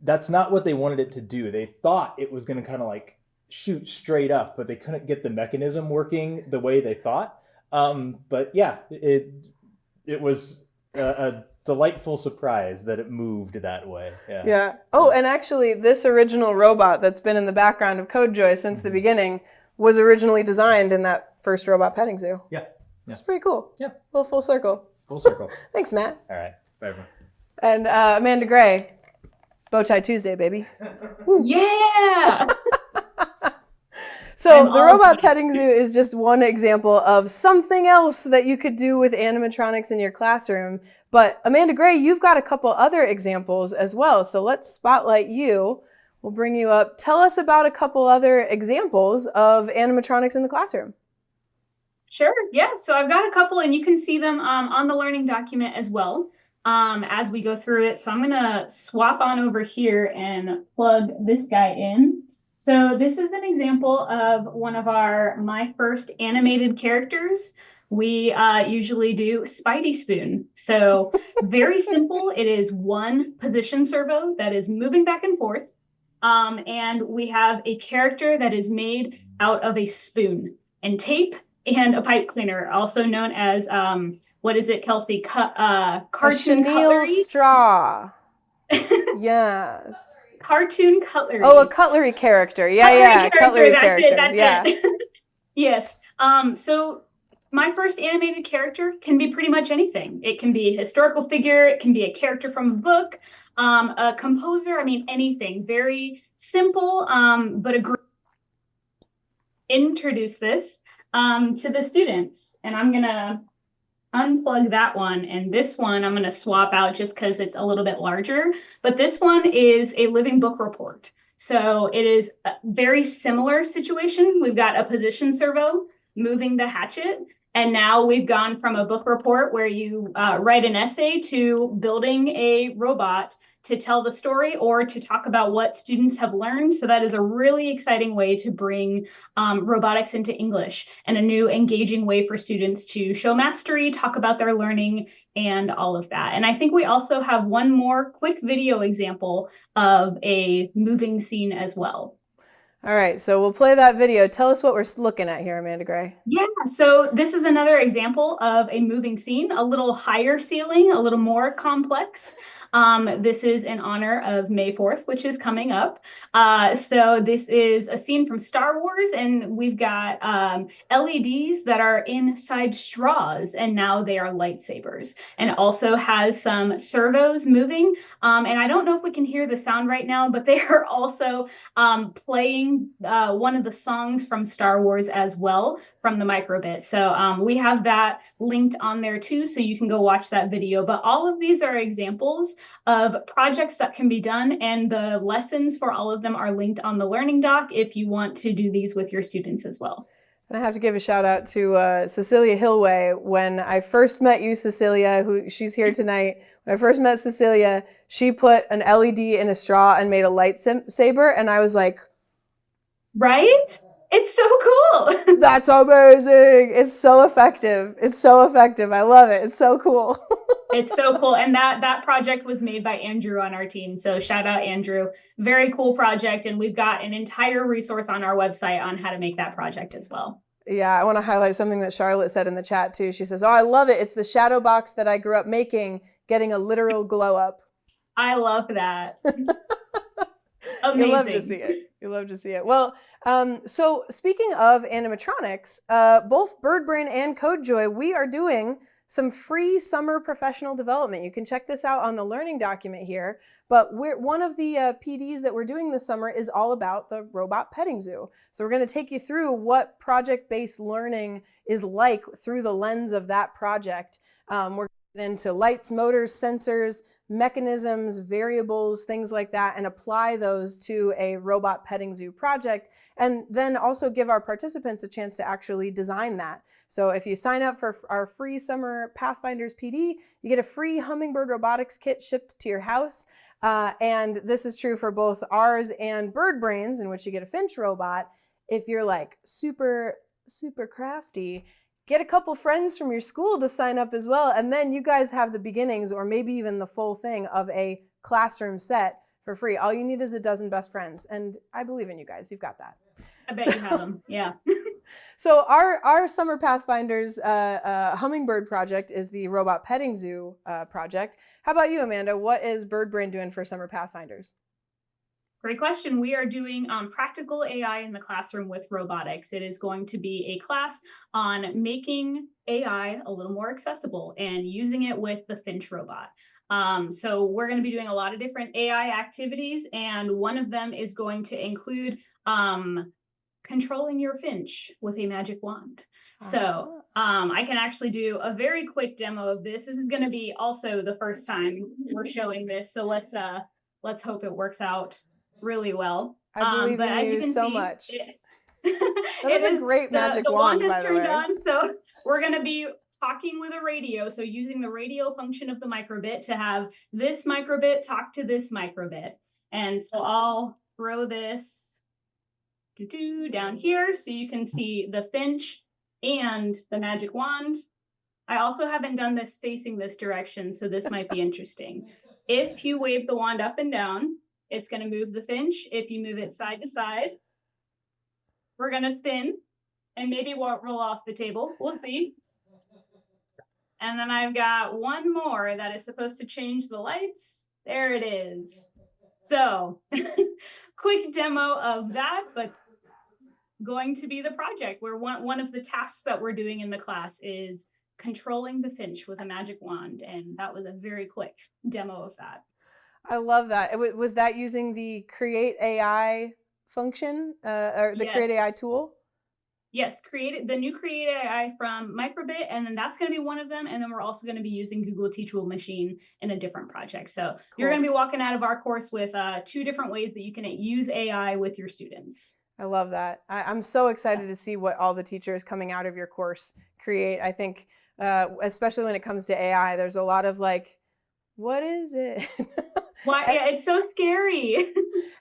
That's not what they wanted it to do. They thought it was going to kind of like shoot straight up, but they couldn't get the mechanism working the way they thought. But yeah, it was a delightful surprise that it moved that way. Yeah. Oh, and actually, this original robot that's been in the background of CodeJoy since the beginning was originally designed in that first robot petting zoo. Yeah. It's pretty cool. Yeah. A little full circle. Full circle. Thanks, Matt. All right. Bye, everyone. And Amanda Gray, Bowtie Tuesday, baby. Yeah. So the robot petting zoo is just one example of something else that you could do with animatronics in your classroom. But Amanda Gray, you've got a couple other examples as well. So let's spotlight you. We'll bring you up. Tell us about a couple other examples of animatronics in the classroom. Sure. Yeah. So I've got a couple, and you can see them on the learning document as well as we go through it. So I'm going to swap on over here and plug this guy in. So this is an example of one of our My First animated characters. We usually do Spidey Spoon. So very simple. It is one position servo that is moving back and forth. And we have a character that is made out of a spoon and tape and a pipe cleaner, also known as, what is it, Kelsey? Cartoon cutlery? Straw. Yes. Cartoon cutlery. Oh, a cutlery character. Cutlery characters. That's it. Yes. So my first animated character can be pretty much anything. It can be a historical figure. It can be a character from a book, a composer. I mean, anything. Very simple, but introduce this to the students. And I'm going to unplug that one, and this one I'm going to swap out just because it's a little bit larger. But this one is a living book report. So it is a very similar situation. We've got a position servo moving the hatchet, and now we've gone from a book report where you write an essay to building a robot to tell the story or to talk about what students have learned. So that is a really exciting way to bring robotics into English, and a new engaging way for students to show mastery, talk about their learning, and all of that. And I think we also have one more quick video example of a moving scene as well. All right, so we'll play that video. Tell us what we're looking at here, Amanda Gray. Yeah, so this is another example of a moving scene, a little higher ceiling, a little more complex. This is in honor of May 4th, which is coming up. So this is a scene from Star Wars, and we've got LEDs that are inside straws, and now they are lightsabers. And it also has some servos moving. And I don't know if we can hear the sound right now, but they are also playing one of the songs from Star Wars as well from the microbit. So we have that linked on there too, so you can go watch that video. But all of these are examples of projects that can be done, and the lessons for all of them are linked on the learning doc if you want to do these with your students as well. And I have to give a shout out to Cecilia Hillway. When I first met you, Cecilia, she's here tonight. When I first met Cecilia, she put an LED in a straw and made a lightsaber, and I was like, right? It's so cool. That's amazing. It's so effective. It's so effective. I love it. It's so cool. It's so cool. And that project was made by Andrew on our team. So shout out Andrew. Very cool project. And we've got an entire resource on our website on how to make that project as well. Yeah, I want to highlight something that Charlotte said in the chat too. She says, "Oh, I love it. It's the shadow box that I grew up making, getting a literal glow up." I love that. Amazing. You love to see it. You love to see it. Well, so speaking of animatronics, both BirdBrain and CodeJoy, we are doing some free summer professional development. You can check this out on the learning document here. But one of the PDs that we're doing this summer is all about the robot petting zoo. So we're going to take you through what project-based learning is like through the lens of that project. We're getting into lights, motors, sensors, mechanisms, variables, things like that, and apply those to a robot petting zoo project, and then also give our participants a chance to actually design that. So if you sign up for our free summer Pathfinders PD, you get a free Hummingbird Robotics Kit shipped to your house. And this is true for both ours and BirdBrain's, in which you get a Finch robot. If you're like super crafty, get a couple friends from your school to sign up as well. And then you guys have the beginnings or maybe even the full thing of a classroom set for free. All you need is a dozen best friends. And I believe in you guys. You've got that. I bet you have them. Yeah. So our Summer Pathfinders Hummingbird project is the Robot Petting Zoo project. How about you, Amanda? What is BirdBrain doing for Summer Pathfinders? Great question. We are doing practical AI in the classroom with robotics. It is going to be a class on making AI a little more accessible and using it with the Finch robot. So we're going to be doing a lot of different AI activities, and one of them is going to include controlling your Finch with a magic wand. So I can actually do a very quick demo of this. This is going to be also the first time we're showing this, so let's hope it works out really well. I believe in you so much. That is a great magic wand, by the way. Turned on, so we're going to be talking with a radio, so using the radio function of the microbit to have this microbit talk to this microbit. And so I'll throw this down here so you can see the Finch and the magic wand. I also haven't done this facing this direction, so this might be interesting. If you wave the wand up and down, it's going to move the Finch. If you move it side to side, we're going to spin and maybe roll off the table. We'll see. And then I've got one more that is supposed to change the lights. There it is. So quick demo of that, but going to be the project where one of the tasks that we're doing in the class is controlling the Finch with a magic wand. And that was a very quick demo of that. I love that. Was that using the Create AI function or the Create AI tool? Yes, the new Create AI from Microbit, and then that's going to be one of them. And then we're also going to be using Google Teachable Machine in a different project. So You're going to be walking out of our course with 2 different ways that you can use AI with your students. I love that. I'm so excited to see what all the teachers coming out of your course create. I think, especially when it comes to AI, there's a lot of like, what is it? Why? Yeah, it's so scary.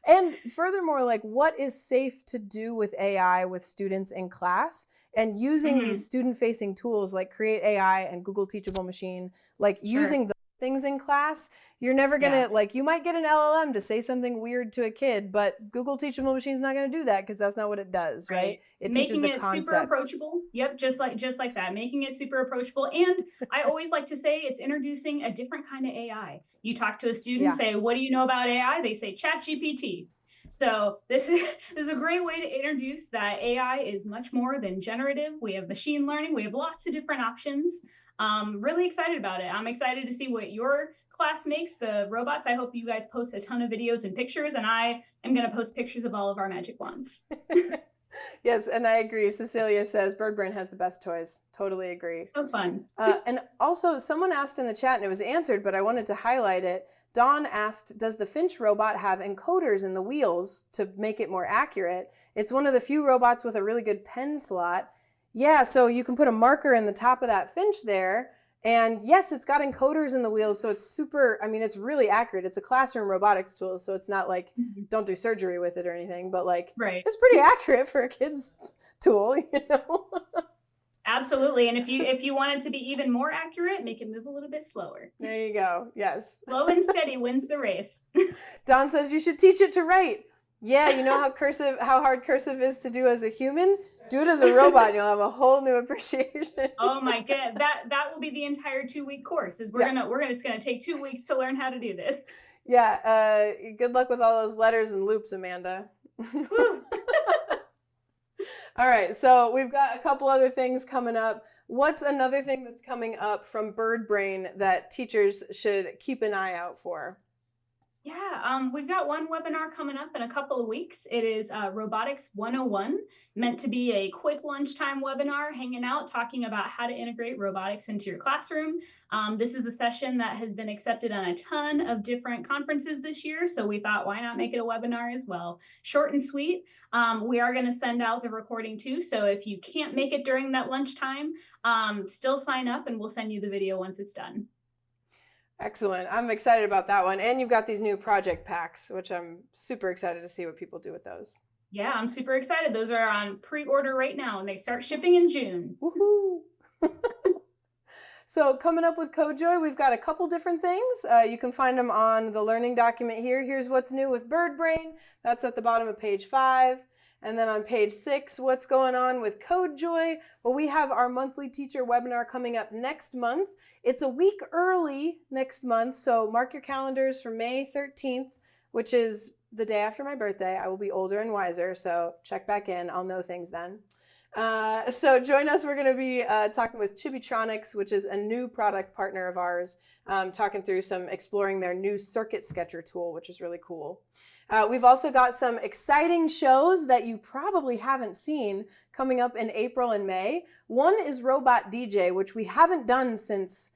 And furthermore, like, what is safe to do with AI with students in class? And using these student-facing tools like Create AI and Google Teachable Machine, like using those things in class, you're never gonna like, you might get an LLM to say something weird to a kid, but Google Teachable Machine is not gonna do that because that's not what it does, right? It teaches the concepts. Super approachable. Yep, just like that, making it super approachable. And I always like to say it's introducing a different kind of AI. You talk to a student, say, "What do you know about AI?" They say ChatGPT. So this is a great way to introduce that AI is much more than generative. We have machine learning. We have lots of different options. Really excited about it. I'm excited to see what your class makes, the robots. I hope you guys post a ton of videos and pictures, and I am going to post pictures of all of our magic wands. Yes, and I agree. Cecilia says BirdBrain has the best toys. Totally agree. So fun. And also, someone asked in the chat, and it was answered, but I wanted to highlight it. Dawn asked, does the Finch robot have encoders in the wheels to make it more accurate? It's one of the few robots with a really good pen slot. Yeah, so you can put a marker in the top of that Finch there. And yes, it's got encoders in the wheels, so it's super, I mean, it's really accurate. It's a classroom robotics tool, so it's not like, don't do surgery with it or anything, but like, it's pretty accurate for a kid's tool, you know? Absolutely. And if you want it to be even more accurate, make it move a little bit slower. There you go. Yes. Slow and steady wins the race. Don says you should teach it to write. Yeah, you know how hard cursive is to do as a human? Do it as a robot and you'll have a whole new appreciation. Oh my goodness. That will be the entire 2-week course. We're just gonna take 2 weeks to learn how to do this. Yeah. Good luck with all those letters and loops, Amanda. All right, so we've got a couple other things coming up. What's another thing that's coming up from BirdBrain that teachers should keep an eye out for? Yeah, we've got one webinar coming up in a couple of weeks. It is Robotics 101, meant to be a quick lunchtime webinar, hanging out, talking about how to integrate robotics into your classroom. This is a session that has been accepted on a ton of different conferences this year, so we thought, why not make it a webinar as well? Short and sweet. We are going to send out the recording too, so if you can't make it during that lunchtime, still sign up and we'll send you the video once it's done. Excellent. I'm excited about that one. And you've got these new project packs, which I'm super excited to see what people do with those. Yeah, I'm super excited. Those are on pre-order right now and they start shipping in June. Woohoo! So coming up with CodeJoy, we've got a couple different things. You can find them on the learning document here. Here's what's new with BirdBrain. That's at the bottom of page 5. And then on page 6, what's going on with CodeJoy? Well, we have our monthly teacher webinar coming up next month. It's a week early next month, so mark your calendars for May 13th, which is the day after my birthday. I will be older and wiser, so check back in. I'll know things then. So join us. We're going to be talking with Chibitronics, which is a new product partner of ours, talking through exploring their new circuit sketcher tool, which is really cool. We've also got some exciting shows that you probably haven't seen coming up in April and May. One is Robot DJ, which we haven't done since,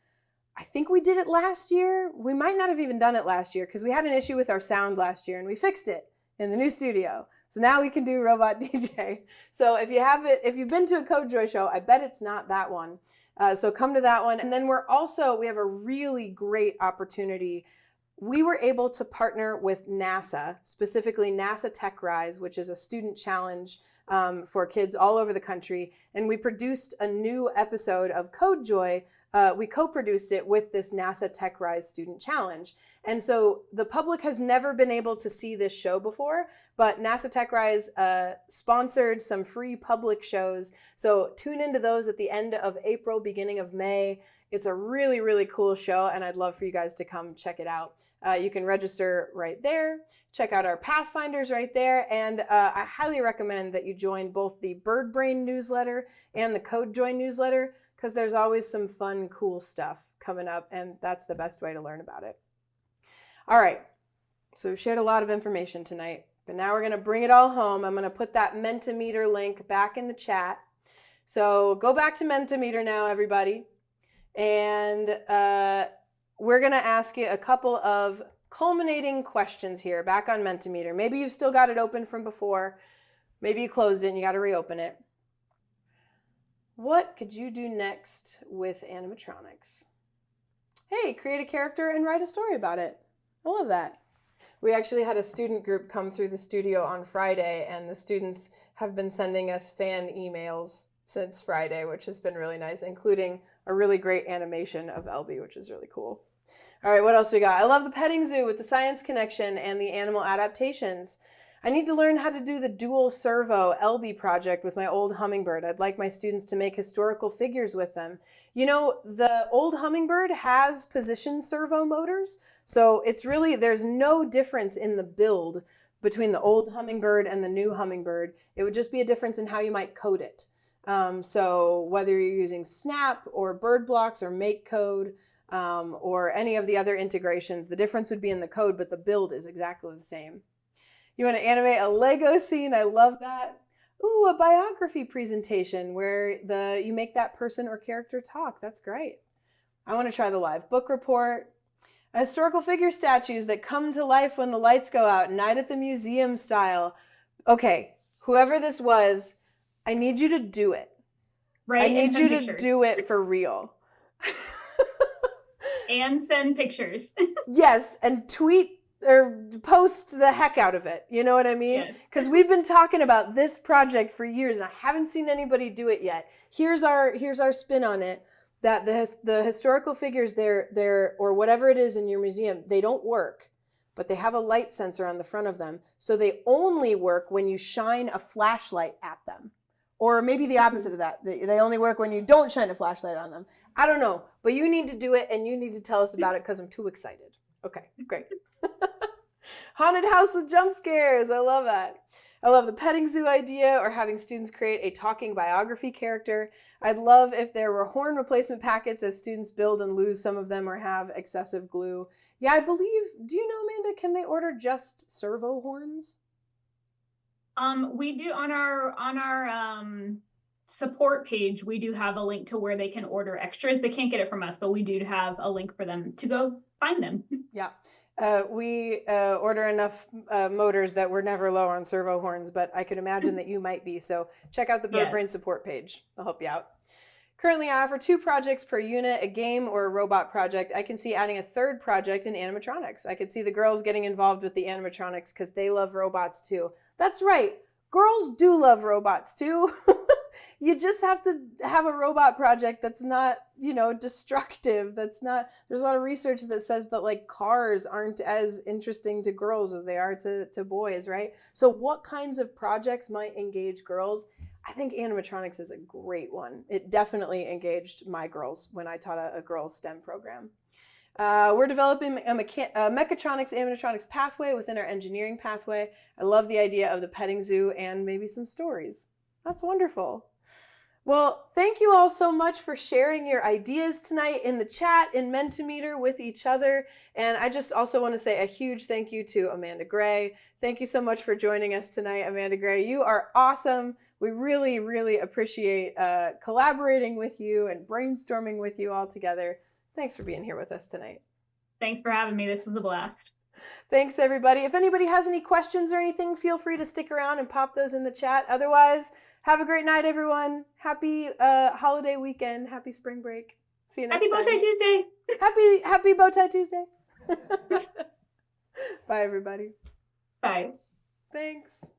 I think we did it last year. We might not have even done it last year because we had an issue with our sound last year and we fixed it in the new studio. So now we can do Robot DJ. So if you've been to a CodeJoy show, I bet it's not that one. So come to that one. And then we have a really great opportunity. We were able to partner with NASA, specifically NASA Tech Rise, which is a student challenge for kids all over the country. And we produced a new episode of CodeJoy. We co-produced it with this NASA Tech Rise student challenge. And so the public has never been able to see this show before, but NASA Tech Rise sponsored some free public shows. So tune into those at the end of April, beginning of May. It's a really, really cool show, and I'd love for you guys to come check it out. You can register right there. Check out our Pathfinders right there. And I highly recommend that you join both the BirdBrain newsletter and the CodeJoy newsletter because there's always some fun, cool stuff coming up, and that's the best way to learn about it. All right, so we've shared a lot of information tonight, but now we're going to bring it all home. I'm going to put that Mentimeter link back in the chat. So go back to Mentimeter now, everybody. And we're going to ask you a couple of culminating questions here back on Mentimeter. Maybe you've still got it open from before. Maybe you closed it and you got to reopen it. What could you do next with animatronics? Hey, create a character and write a story about it. I love that. We actually had a student group come through the studio on Friday, and the students have been sending us fan emails since Friday, which has been really nice, including a really great animation of Elby, which is really cool. All right, what else we got? I love the petting zoo with the science connection and the animal adaptations. I need to learn how to do the dual servo Elby project with my old Hummingbird. I'd like my students to make historical figures with them. You know, the old Hummingbird has position servo motors, so it's really, there's no difference in the build between the old Hummingbird and the new Hummingbird. It would just be a difference in how you might code it. So whether you're using Snap or Bird Blocks or Make Code, or any of the other integrations, the difference would be in the code, but the build is exactly the same. You want to animate a Lego scene? I love that. Ooh, a biography presentation where you make that person or character talk. That's great. I want to try the live book report. Historical figure statues that come to life when the lights go out, night at the museum style. Okay, whoever this was, I need you to do it. Right. I need you to do it for real. And send pictures. Yes, and tweet or post the heck out of it. You know what I mean? Because we've been talking about this project for years, and I haven't seen anybody do it yet. Here's our spin on it. That the historical figures they're or whatever it is in your museum, they don't work, but they have a light sensor on the front of them. So they only work when you shine a flashlight at them. Or maybe the opposite of that. They only work when you don't shine a flashlight on them. I don't know, but you need to do it and you need to tell us about it because I'm too excited. Okay, great. Haunted house with jump scares. I love that. I love the petting zoo idea or having students create a talking biography character. I'd love if there were horn replacement packets as students build and lose some of them or have excessive glue. Yeah, I believe, do you know, Amanda, can they order just servo horns? We do on our support page, we do have a link to where they can order extras. They can't get it from us, but we do have a link for them to go find them. Yeah. We order enough motors that we're never low on servo horns, but I could imagine that you might be. So check out the BirdBrain support page. I'll help you out. Currently, I offer 2 projects per unit, a game or a robot project. I can see adding a 3rd project in animatronics. I could see the girls getting involved with the animatronics because they love robots too. That's right. Girls do love robots too. You just have to have a robot project that's not, destructive. There's a lot of research that says that like cars aren't as interesting to girls as they are to boys, right? So what kinds of projects might engage girls? I think animatronics is a great one. It definitely engaged my girls when I taught a girls STEM program. We're developing a mechatronics animatronics pathway within our engineering pathway. I love the idea of the petting zoo and maybe some stories. That's wonderful. Well, thank you all so much for sharing your ideas tonight in the chat, in Mentimeter with each other. And I just also want to say a huge thank you to Amanda Gray. Thank you so much for joining us tonight, Amanda Gray. You are awesome. We really, really appreciate collaborating with you and brainstorming with you all together. Thanks for being here with us tonight. Thanks for having me. This was a blast. Thanks, everybody. If anybody has any questions or anything, feel free to stick around and pop those in the chat. Otherwise, have a great night, everyone. Happy holiday weekend. Happy spring break. See you next time. Happy Bowtie Tuesday. Happy Bowtie Tuesday. Bye, everybody. Bye. Thanks.